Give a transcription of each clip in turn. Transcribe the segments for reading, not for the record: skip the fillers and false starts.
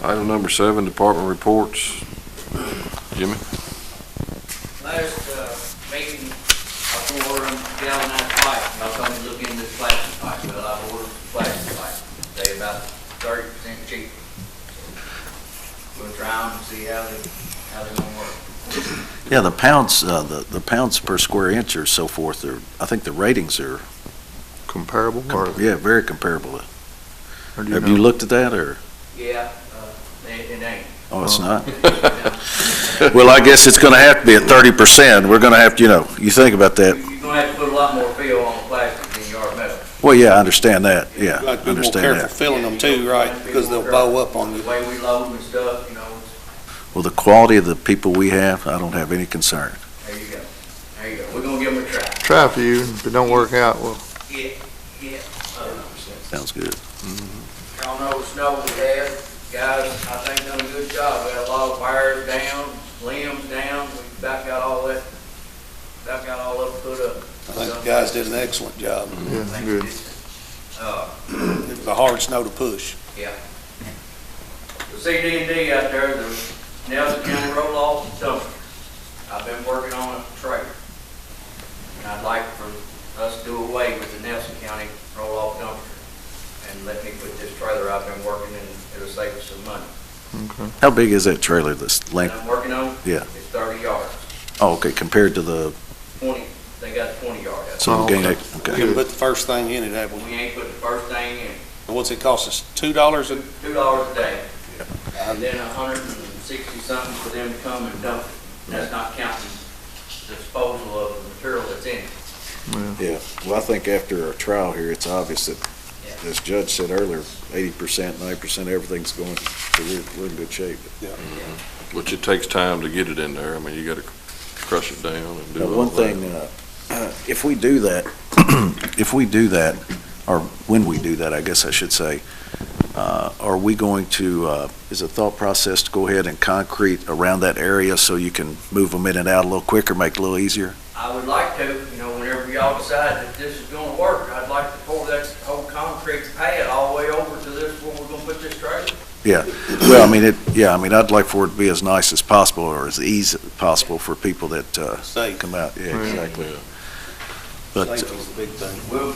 Item number 7, department reports. Jimmy? Last meeting, I was going to order them galvanized pipe. Y'all told me to look into this plastic pipe. Well, I've ordered plastic pipe. They about 30% cheaper. We'll try them and see how they gonna work. Yeah, the pounds, the pounds per square inch or so forth, I think the ratings are, Comparable, or yeah, very comparable. do Have you looked at that, or? Yeah, it ain't. Oh, it's not? Well, I guess it's gonna have to be at 30%. We're gonna have to, you think about that. You're gonna have to put a lot more fill on the plastic than you are metal. Well, yeah, I understand that, yeah, Like, I be more understand careful that. filling them too, right, because they'll bow up on The you. way we load them and stuff, Well, the quality of the people we have, I don't have any concern. there you go. There you go. We're gonna give them a try. try a few, if it don't work out, well, Yeah. Sounds good. Y'all know the snow we had, guys, I think done a good job. We had a lot of wires down, limbs down, we about got all that put up. I think the guys did an excellent job. yeah, good. It was a hard snow to push. Yeah. The CD&D out there, the Nelson County roll-off dumpster. I've been working on a trailer. And I'd like for us to do away with the Nelson County roll-off dumpster and let me put this trailer I've been working in, it'll save us some money. Okay. How big is that trailer, this And length? I'm working on, Yeah. it's 30 yards, Oh, okay, compared to the, 20, they got 20 yard. so Oh, we gain, okay. We okay. can put the first thing in it, have we? We ain't put the first thing in, What's it cost us, $2 a? $2 a day. And then 160 something for them to come and dump it. That's not counting disposal of the material that's in it. Yeah, well, I think after our trial here, it's obvious that, Yeah. as Judge said earlier, 80%, 90%, everything's going, so we're in good shape. Which it takes time to get it in there. I mean, you gotta crush it down and do Now, all one that. thing, if we do that, or when we do that, I guess I should say, are we going to, is a thought process to go ahead and concrete around that area so you can move them in and out a little quicker, make it a little easier? I would like to, whenever y'all decide that this is gonna work, I'd like to pour that whole concrete pad all the way over to this, where we're gonna put this trailer. Yeah, well, I'd like for it to be as nice as possible, or as easy as possible for people that Safe. come out. Yeah, Right. exactly. Yeah. But, Safety's the big thing. We'll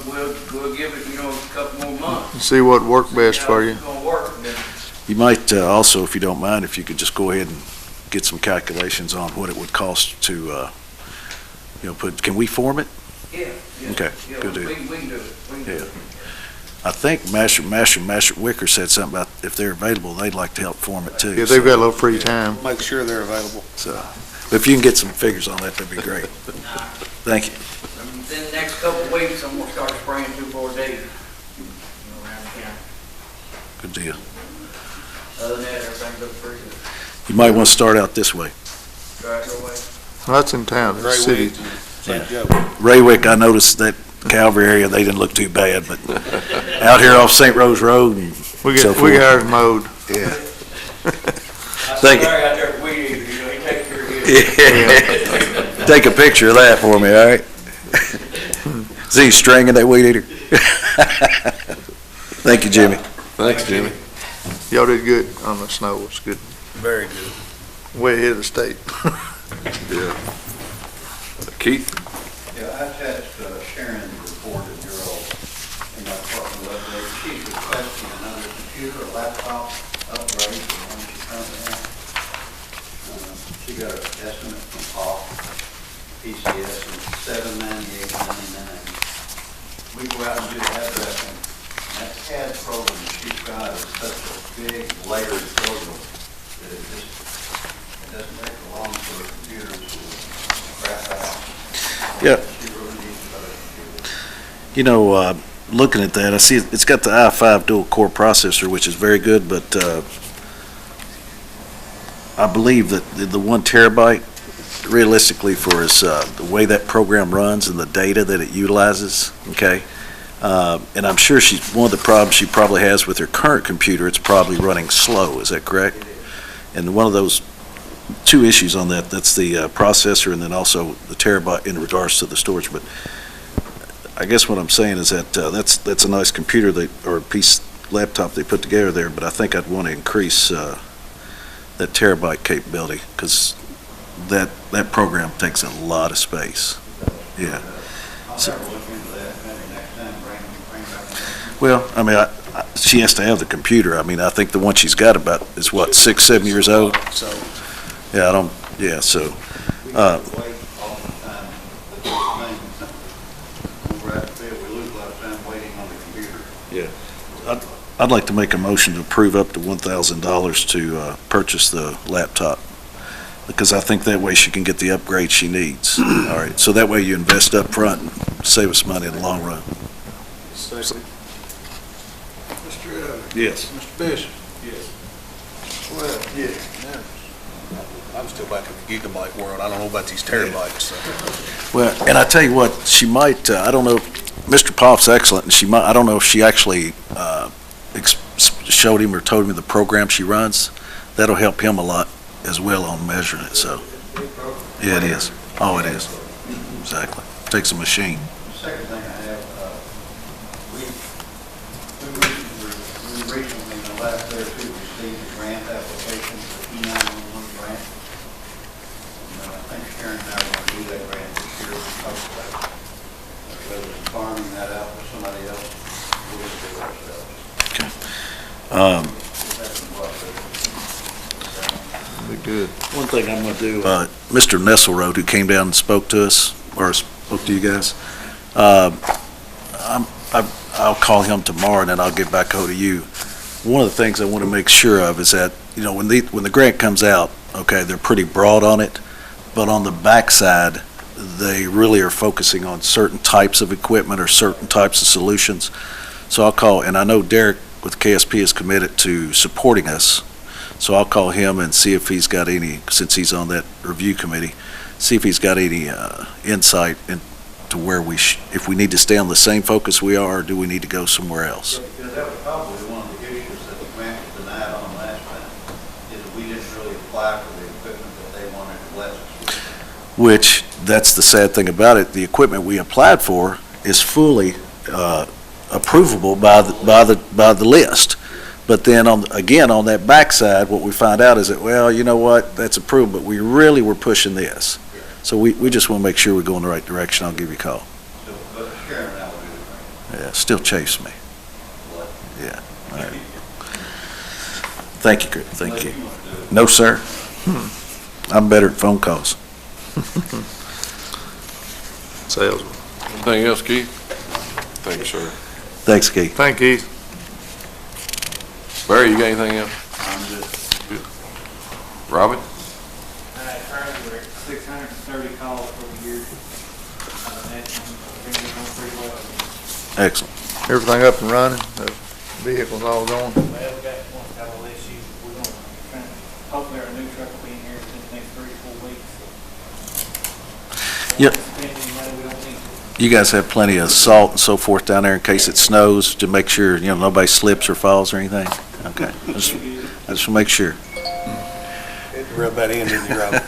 give it, a couple more months. See what worked best See how for you. It's gonna work, and then you might also, if you don't mind, if you could just go ahead and get some calculations on what it would cost to, can we form it? Yeah. Okay, Yeah, good deal. we can do it. We can do Yeah. it. I think Masher Wicker said something about if they're available, they'd like to help form it too. Yeah, they've got a little free time. Make sure they're available. So, if you can get some figures on that, that'd be great. Thank you. Within the next couple of weeks, I'm gonna start spraying 2,4-D, around the county. Good deal. Other than that, everything looks pretty good. You might want to start out this way. Try it your way. Well, that's in town, the Gray city. Woods and St. Joe. Raywick, I noticed that Calvary area, they didn't look too bad, but out here off St. Rose Road and We so got, we forth. got ours mowed. Yeah. I Thank see you. Larry out there weed eater, he takes care of his. Yeah. Take a picture of that for me, all right? Is he stringing that weed eater? Thank you, Jimmy. Thanks, Jimmy. Y'all did good on the snow, it's good. Very good. Way ahead of the state. Yeah. Keith? Yeah, I attached Sharon's report of your old, in my department update. She's requesting another computer, a laptop upgrade from the one she currently has. She got an estimate from Paul, PCS, and $798.99. We go out and do the addressing, and that CAD program that she's got is such a big layered program that it doesn't take long for the computer to crap out. Yeah. She really needs a better computer. Looking at that, I see it's got the i5 dual core processor, which is very good, but I believe that the 1 terabyte, realistically for us, the way that program runs and the data that it utilizes, okay? And I'm sure one of the problems she probably has with her current computer, it's probably running slow, is that correct? And one of those two issues on that's the processor and then also the terabyte in regards to the storage. But I guess what I'm saying is that that's a nice computer or piece laptop they put together there, but I think I'd want to increase that terabyte capability, because that program takes a lot of space. Yeah. I'll So- never look into that, maybe next time, bring back. Well, I mean, she has to have the computer. I mean, I think the one she's got is what, 6, 7 years old? So, Yeah, so, We have to wait all the time. When we're at the field, we lose a lot of time waiting on the computer. I'd like to make a motion to approve up to $1,000 to purchase the laptop, because I think that way she can get the upgrade she needs. All right, so that way you invest up front and save us money in the long run. Mr. Yes. Mr. Bishop? Yes. Well, Yeah. I'm still back in the gigabyte world. I don't know about these terabytes, so. Well, and I tell you what, she might, I don't know, Mr. Poff's excellent, and she might, I don't know if she actually showed him or told him the program she runs. That'll help him a lot as well on measuring it, so. Yeah, it is. Oh, it is. Exactly. Takes a machine. The second thing I have, we recently, in the last day or two, received a grant application for E911 grant. And I think Sharon and I are going to do that grant this year. We talked about it. Whether it's farming that out with somebody else, we're going to do it ourselves. That's what Be good. One thing I'm gonna do. Mr. Nesselrode, who came down and spoke to us, or spoke to you guys, I'll call him tomorrow, and then I'll get back over to you. One of the things I want to make sure of is that, when the grant comes out, okay, they're pretty broad on it, but on the backside, they really are focusing on certain types of equipment or certain types of solutions. So I'll call, and I know Derek with KSP is committed to supporting us, so I'll call him and see if he's got any, since he's on that review committee, see if he's got any insight into where if we need to stay on the same focus we are, or do we need to go somewhere else? Because that was probably one of the issues that the grant was denied on last time, is that we didn't really apply for the equipment that they wanted to bless us with. Which, that's the sad thing about it, the equipment we applied for is fully approvable by the list. But then, on that backside, what we find out is that, well, you know what, that's approved, but we really were pushing this. So we just want to make sure we go in the right direction. I'll give you a call. So, but Sharon and I will do the grant. Yeah, still chase me. What? Yeah, all right. Thank you, Chris. Thank you. Unless want to do it. No, sir. I'm better at phone calls. Salesman. Anything else, Keith? Thank you, sir. Thanks, Keith. Thank you. Barry, you got anything else? I'm just Robin? Currently, we're at 630 calls for the year. That's been going pretty well. Excellent. Everything up and running, the vehicles all going. Well, we got one couple issues. We're going to, hopefully our new truck will be in here within the next 3 to 4 weeks. Yep. Spend any money we don't need to. You guys have plenty of salt and so forth down there in case it snows, to make sure, nobody slips or falls or anything? Okay. I just want to make sure. Rub that in, didn't you, Robin?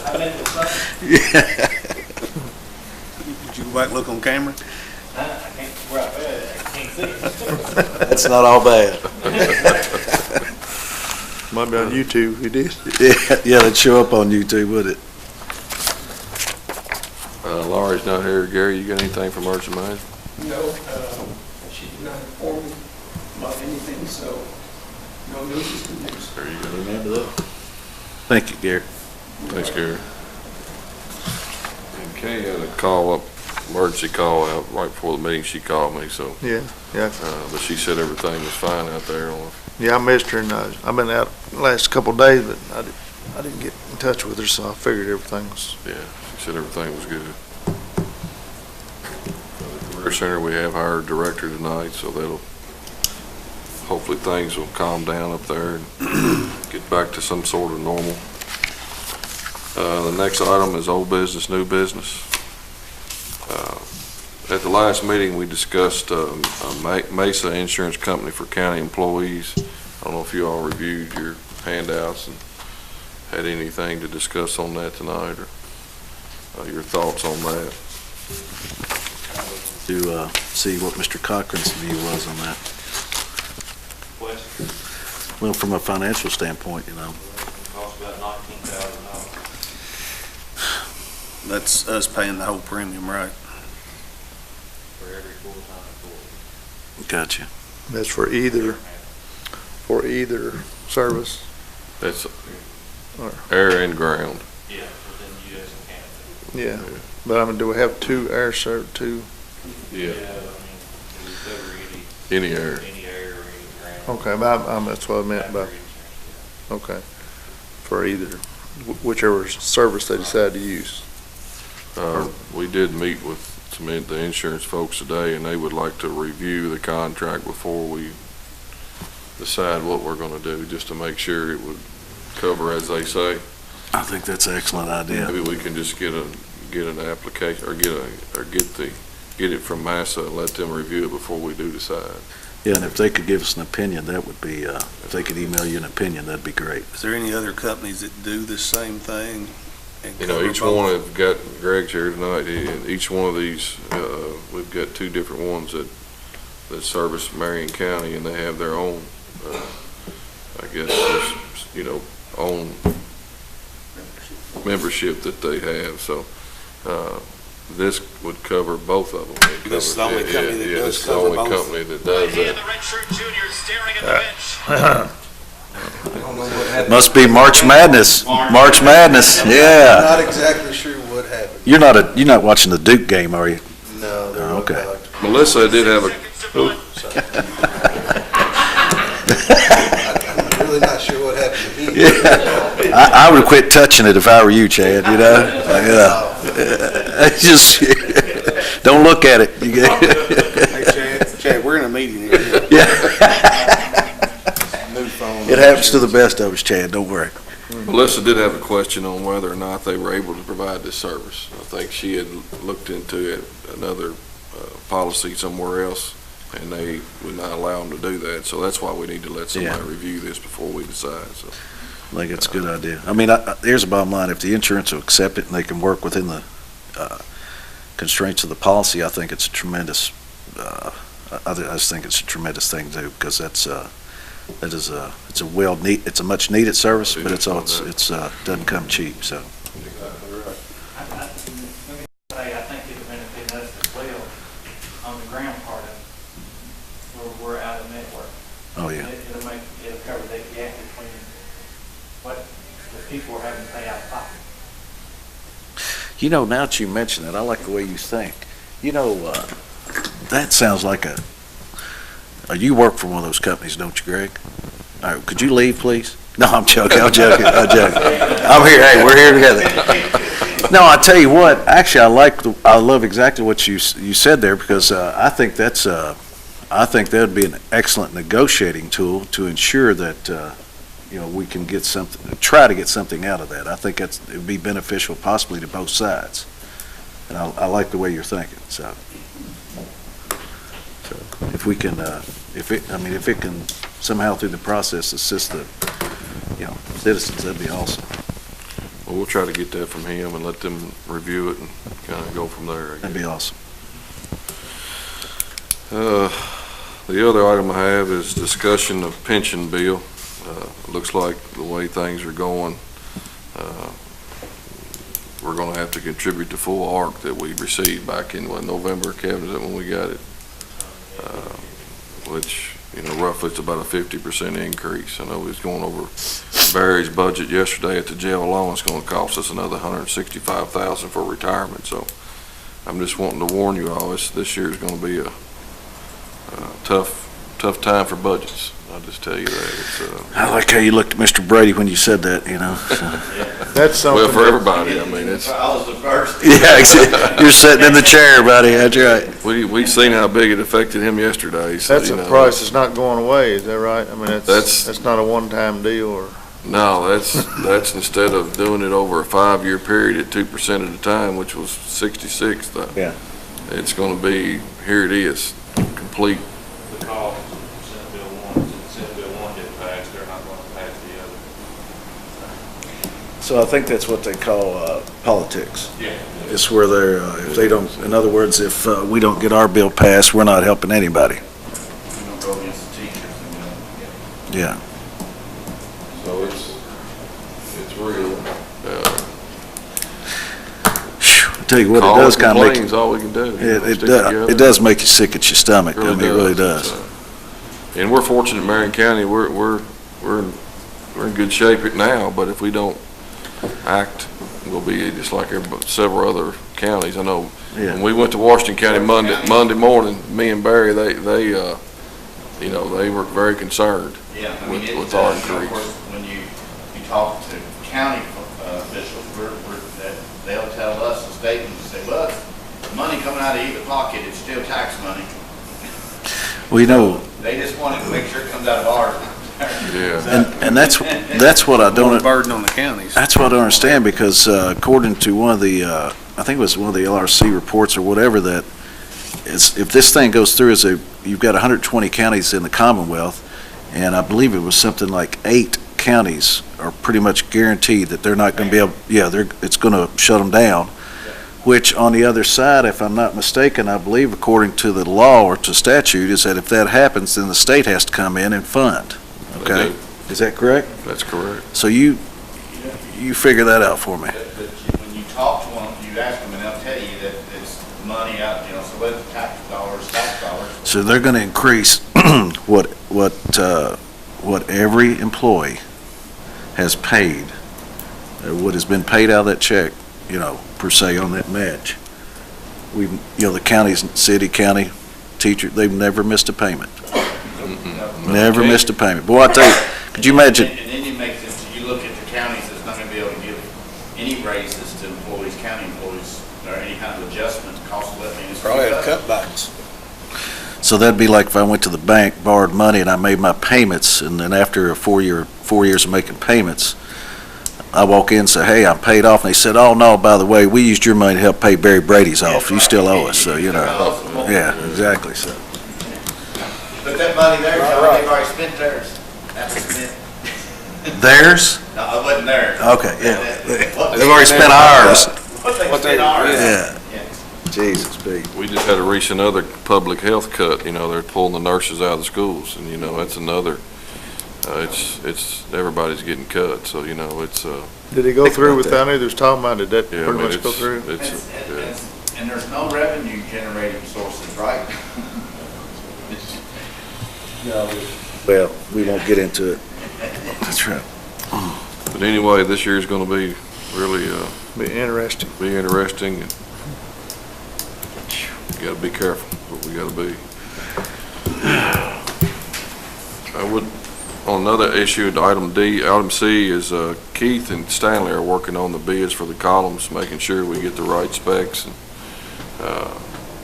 I meant to say, Did you go back and look on camera? I can't, where I can't see it. That's not all bad. Might be on YouTube, he did. Yeah, that'd show up on YouTube, would it? Laurie's not here. Gary, you got anything from emergency management? No, she did not inform me about anything, so no news is good news. There you go. Remember that. Thank you, Gary. Thanks, Gary. And Kay had a emergency call out right before the meeting. She called me, so, Yeah. but she said everything was fine out there. Yeah, I missed her, and I've been out the last couple of days, but I didn't get in touch with her, so I figured everything was. Yeah, she said everything was good. The Career Center, we have hired a director tonight, so hopefully things will calm down up there and get back to some sort of normal. The next item is old business, new business. At the last meeting, we discussed a Mesa Insurance Company for county employees. I don't know if you all reviewed your handouts and had anything to discuss on that tonight, or your thoughts on that. to see what Mr. Cochran's view was on that. Question, Well, from a financial standpoint, cost about $19,000 That's us paying the whole premium, right? for every full-time employee. gotcha. That's for either service. That's Or- air and ground. Yeah, within the U.S. and Canada. Yeah, but I mean, do we have two air two? Yeah, I mean, we cover any air. any air or any ground. Okay, but that's what I meant by, okay, for either, whichever service they decide to use. We did meet with some of the insurance folks today, and they would like to review the contract before we decide what we're gonna do, just to make sure it would cover as they say. I think that's an excellent idea. Maybe we can just get an application, or get it from Massa and let them review it before we do decide. Yeah, and if they could give us an opinion, that would be, if they could email you an opinion, that'd be great. Is there any other companies that do the same thing? And You know, cover each both? one have got, Greg's here tonight, and each one of these, we've got two different ones that service Marion County, and they have their own, I guess, own membership that they have, so, this would cover both of them. It This is the covers- only company that yeah, does this is the cover only both. company that does that. The redshirt junior staring at the bench. Must be March Madness. March Madness, yeah. Not exactly sure what happened. You're not watching the Duke game, are you? No. they're Oh, okay. not. Melissa did have a, I'm really not sure what happened to me. I would have quit touching it if I were you, Chad, Just, don't look at it. Hey, Chad, we're in a meeting here. New phone. It happens to the best of us, Chad, don't worry. Melissa did have a question on whether or not they were able to provide this service. I think she had looked into it, another policy somewhere else, and they would not allow them to do that. So that's why we need to let somebody Yeah. review this before we decide, so. I think it's a good idea. I mean, here's the bottom line. If the insurance will accept it and they can work within the constraints of the policy, I think it's a tremendous, I just think it's a tremendous thing to do, because it's a much needed service, but it's doesn't come cheap, so. Let me say, I think it'll benefit us as well on the ground part of it, where we're out of network. Oh, yeah. It'll cover that gap between what the people are having to pay out of pocket. Now that you mention that, I like the way you think. That sounds like you work for one of those companies, don't you, Greg? All right, could you leave, please? No, I'm joking. I'm joking. I'm here. Hey, we're here together. No, I tell you what. Actually, I love exactly what you said there, because I think I think that would be an excellent negotiating tool to ensure that we can get something, try to get something out of that. I think it would be beneficial, possibly to both sides. And I like the way you're thinking. So if we can, if it can somehow through the process assist the, citizens, that'd be awesome. Well, we'll try to get that from him and let them review it and kind of go from there. That'd be awesome. The other item I have is discussion of pension bill. Looks like the way things are going, we're going to have to contribute the full ARC that we received back in November, Kevin, is that when we got it? Which, roughly it's about a 50% increase. I know we was going over Barry's budget yesterday at the jail alone. It's going to cost us another $165,000 for retirement. So I'm just wanting to warn you all, this year is going to be a tough time for budgets. I'll just tell you that. I like how you looked at Mr. Brady when you said that, That's something. Well, for everybody, I mean, it's, I was the first. Yeah, you're sitting in the chair, buddy. That's right. we seen how big it affected him yesterday. So, That's a price that's not going away, is that right? I mean, That's- that's not a one-time deal, or? No, that's instead of doing it over a 5-year period at 2% at a time, which was 66, Yeah. it's going to be, here it is, complete. The cost of Senate Bill 1, since Senate Bill 1 didn't pass, they're not going to pass the other. So I think that's what they call politics. Yeah. It's where they're, if they don't, in other words, if we don't get our bill passed, we're not helping anybody. We don't go against the teachers and, Yeah. So it's real. I tell you what, it Call does and kind of make, complain's all we can do. you know, it stick does, together. it does make you sick at your stomach. I mean, it really does. And we're fortunate in Marion County, we're in good shape now, but if we don't act, we'll be just like several other counties. I know Yeah. when we went to Washington County Monday morning, me and Barry, they you know, they were very concerned yeah, I mean, with our of increase. course, when you talk to county officials, they'll tell us, the state, and say, well, the money coming out of either pocket, it's still tax money. Well, you know, They just want to make sure it comes out of ours. Yeah. and that's what I More don't, burden on the counties. that's what I don't understand, because according to one of the, I think it was one of the LRC reports or whatever, that is, if this thing goes through, you've got 120 counties in the Commonwealth, and I believe it was something like 8 counties are pretty much guaranteed that they're not going to be able, it's going to shut them down. Which, on the other side, if I'm not mistaken, I believe according to the law or to statute, is that if that happens, then the state has to come in and fund. They Okay? do. Is that correct? That's correct. So you figure that out for me. But when you talk to them, you ask them, and they'll tell you that it's money out, you know, so whether it's tax dollars. So they're going to increase what every employee has paid, or what has been paid out of that check, you know, per se, on that match. The counties, city, county, teacher, they've never missed a payment. Never missed a payment. Boy, I tell you, could you imagine? And then you make this, you look at the counties that's not going to be able to give any raises to employees, county employees, or any kind of adjustment, cost of living. It's Probably have cut. cutbacks. So that'd be like if I went to the bank, borrowed money, and I made my payments, and then after 4 years of making payments, I walk in and say, hey, I'm paid off, and they said, oh, no, by the way, we used your money to help pay Barry Brady's off. You still owe us, so, you know. Yeah, exactly, so. But that money there, John, they've already spent theirs. That's spent. Theirs? No, it wasn't theirs. Okay, yeah. They've already spent ours. What they spent ours. Yeah. Yeah. Jesus, Pete. We just had a recent other public health cut, you know, they're pulling the nurses out of the schools, and, you know, that's another, everybody's getting cut, so, you know, it's, Did it go through with that? There's talking about, did that yeah, I pretty mean, much go through? And there's no revenue generating sources, right? Well, we won't get into it. That's right. but anyway, this year's gonna be really, Be interesting. be interesting, and you gotta be careful, what we gotta be. I would, on another issue, item C is, Keith and Stanley are working on the bids for the columns, making sure we get the right specs, and,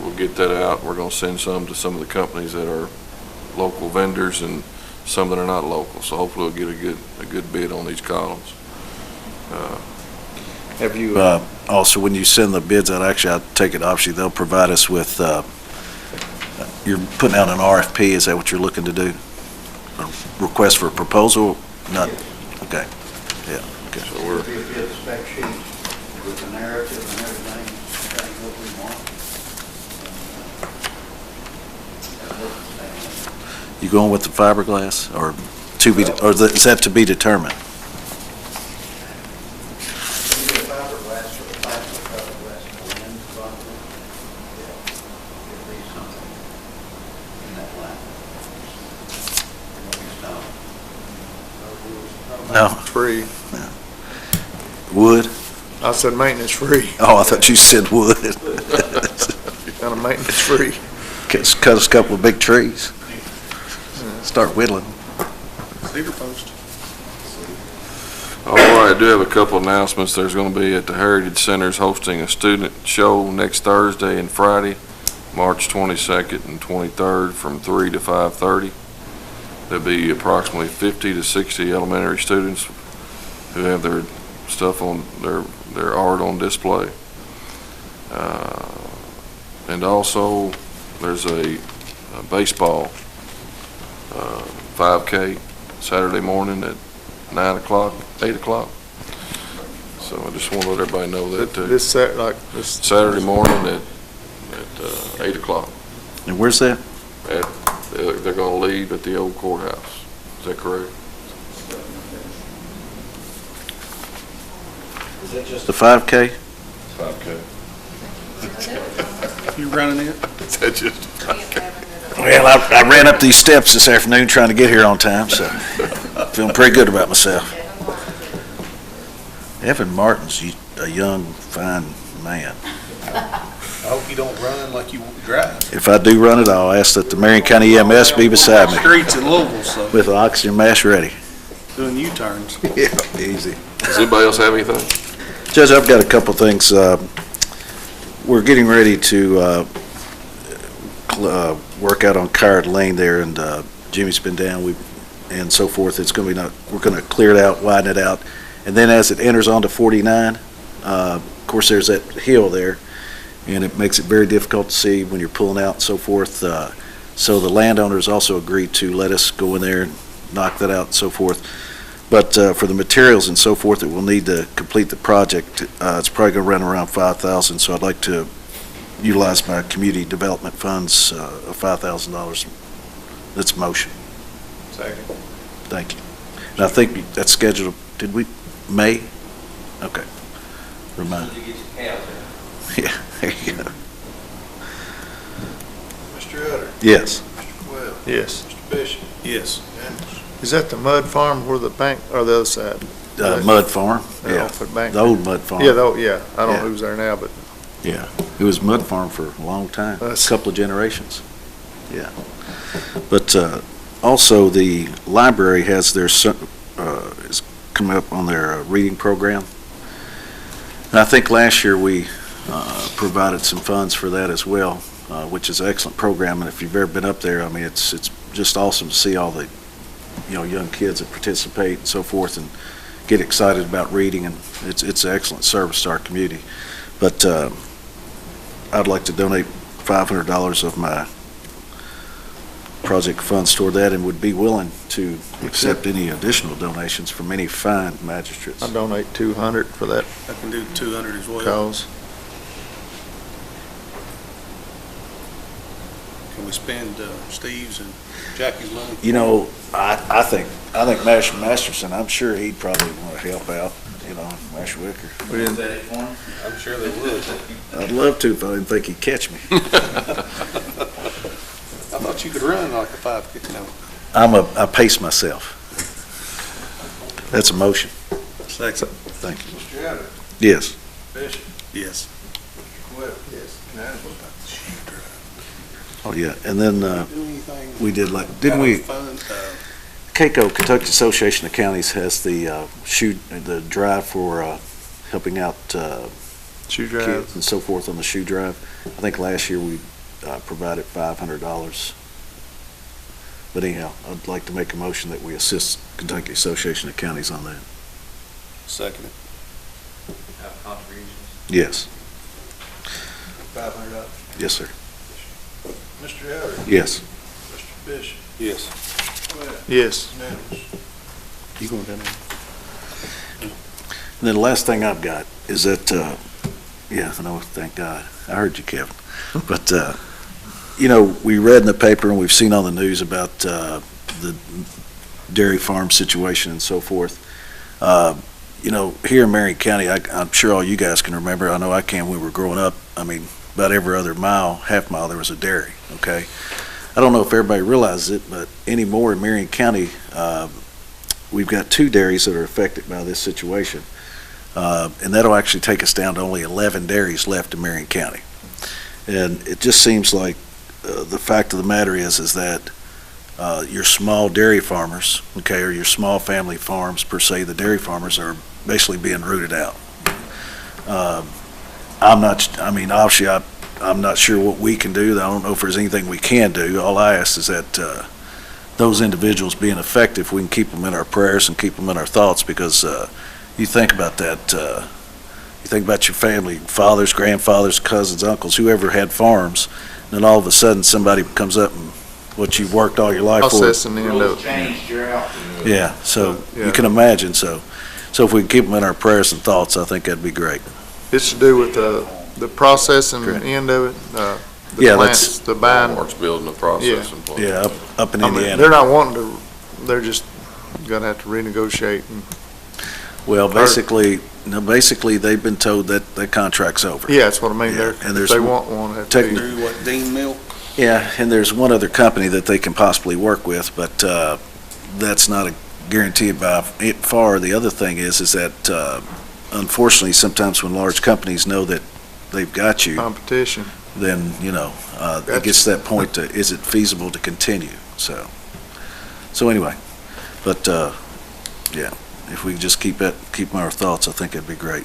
we'll get that out. We're gonna send some to some of the companies that are local vendors and some that are not local, so hopefully we'll get a good bid on these columns. Have you, Also, when you send the bids out, actually, I take it, obviously, they'll provide us with, you're putting out an RFP, is that what you're looking to do? A request for a proposal? Not, okay, yeah, okay. So we're, Be a good spec sheet with the narrative and everything, what we want. And what You going with the fiberglass, or is that to be determined? Maybe a fiberglass or a plastic fiberglass for wind bundle. Yeah, it'd be something in that line. It won't be stone. No. free? Wood? I said maintenance free. Oh, I thought you said wood. Kind of maintenance free. Cut us a couple of big trees. Start whittling. Cedar post. all right, I do have a couple announcements. There's gonna be at the Heritage Center's hosting a student show next Thursday and Friday, March 22nd and 23rd from 3 to 5:30. There'll be approximately 50 to 60 elementary students who have their stuff on, their art on display. And also, there's a baseball 5K Saturday morning at 9 o'clock, 8 o'clock. So I just want to let everybody know that too. This this. Saturday morning at 8 o'clock. And where's that? They're going to leave at the old courthouse. Is that correct? Is that just the 5K? 5K. You running it? Is that just? Well, I ran up these steps this afternoon trying to get here on time, so feeling pretty good about myself. Evan Martin's a young, fine man. I hope you don't run like you drive. If I do run it, I'll ask that the Marion County EMS be beside me Streets in Louisville, so with the oxygen mask ready. doing U-turns. Yeah, easy. Does anybody else have anything? Judge, I've got a couple things. We're getting ready to work out on Card Lane there, and Jimmy's been down and so forth. It's going to be we're going to clear it out, widen it out, and then as it enters onto 49, of course, there's that hill there, and it makes it very difficult to see when you're pulling out and so forth. So the landowners also agreed to let us go in there and knock that out and so forth. But for the materials and so forth that we'll need to complete the project, it's probably going to run around $5,000. So I'd like to utilize my community development funds of $5,000. That's motion. Second. Thank you. And I think that's scheduled. Did we May? Okay. Remind. You get your cows in. Yeah. There you go. Mr. Utter? Yes. Mr. Webb? Yes. Mr. Bishop? Yes. Unanimous. Is that the mud farm where the bank, or the other side? Mud Farm. Yeah, Yeah. off the bank. The old Mud Farm. Yeah, yeah. I don't Yeah. know who's there now, but Yeah, it was Mud Farm for a long time, a That's- couple of generations. Yeah. But also, the library has is coming up on their reading program. And I think last year we provided some funds for that as well, which is an excellent program. And if you've ever been up there, I mean, it's just awesome to see all the young kids that participate and so forth and get excited about reading, and it's an excellent service to our community. But I'd like to donate $500 of my project funds toward that, and would be willing to accept any additional donations from any fine magistrates. I donate 200 for that I can do 200 as well. cause. Can we spend Steve's and Jackie's money? I think Masterson, I'm sure he'd probably want to help out, Master Wicker. We didn't, Set it for him. I'm sure they would. I'd love to if I didn't think he'd catch me. I thought you could run like a 5K. No. I pace myself. That's a motion. Second. Thank you. Mr. Utter? Yes. Bishop? Yes. Mr. Webb? Yes. Unanimous. Oh, yeah. And then Do anything? we did didn't we? Fun, CACO, Kentucky Association of Counties, has the the drive for helping out shoe kids drive. and so forth on the shoe drive. I think last year we provided $500. But anyhow, I'd like to make a motion that we assist Kentucky Association of Counties on that. Second. Have contributions. Yes. $500. Yes, sir. Mr. Utter? Yes. Mr. Bishop? Yes. Mr. Webb? Yes. Unanimous. You going down there? And then the last thing I've got is that, yeah, no, thank God. I heard you, Kevin. But, we read in the paper and we've seen on the news about the dairy farm situation and so forth. Here in Marion County, I'm sure all you guys can remember, I know I can, when we were growing up, I mean, about every other half mile, there was a dairy, okay? I don't know if everybody realizes it, but anymore in Marion County, we've got 2 dairies that are affected by this situation. And that'll actually take us down to only 11 dairies left in Marion County. And it just seems like the fact of the matter is that your small dairy farmers, okay, or your small family farms per se, the dairy farmers are basically being rooted out. Obviously, I'm not sure what we can do. I don't know if there's anything we can do. All I ask is that those individuals being effective, we can keep them in our prayers and keep them in our thoughts, because you think about that, you think about your family, fathers, grandfathers, cousins, uncles, whoever had farms, and then all of a sudden somebody comes up and what you've worked all your life for. Processing the end Rules of it. changed, you're out. Yeah, so Yeah. you can imagine. So So if we can keep them in our prayers and thoughts, I think that'd be great. It's to do with the processing Correct. end of it, the Yeah, plants, the buying. Mark's building the processing plant. Yeah, up in I mean, Indiana. they're not wanting to, they're just gonna have to renegotiate and, Well, basically, they've been told that the contract's over. yeah, that's what I mean. Yeah, They're, and if there's they want one, it'd be- technical- Through what, Dean Mill? Yeah, and there's one other company that they can possibly work with, but that's not a guaranteed by far. The other thing is that unfortunately, sometimes when large companies know that they've got you, competition. then, it gets to that point to, is it feasible to continue? So anyway, but, yeah, if we just keep our thoughts, I think it'd be great.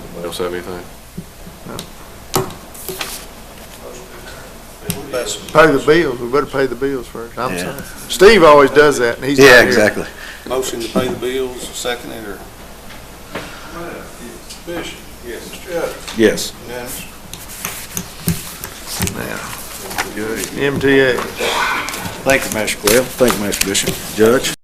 Anybody else have anything? Pay the bills. We better pay the bills first. I'm Yeah. sorry. Steve always does that, and he's not Yeah, here. exactly. Motion to pay the bills, seconded, or? Bishop. Yes. Mr. Elder. Yes. Unanimous. MTA. Thank you, Master Quayle. Thank you, Master Bishop. Judge?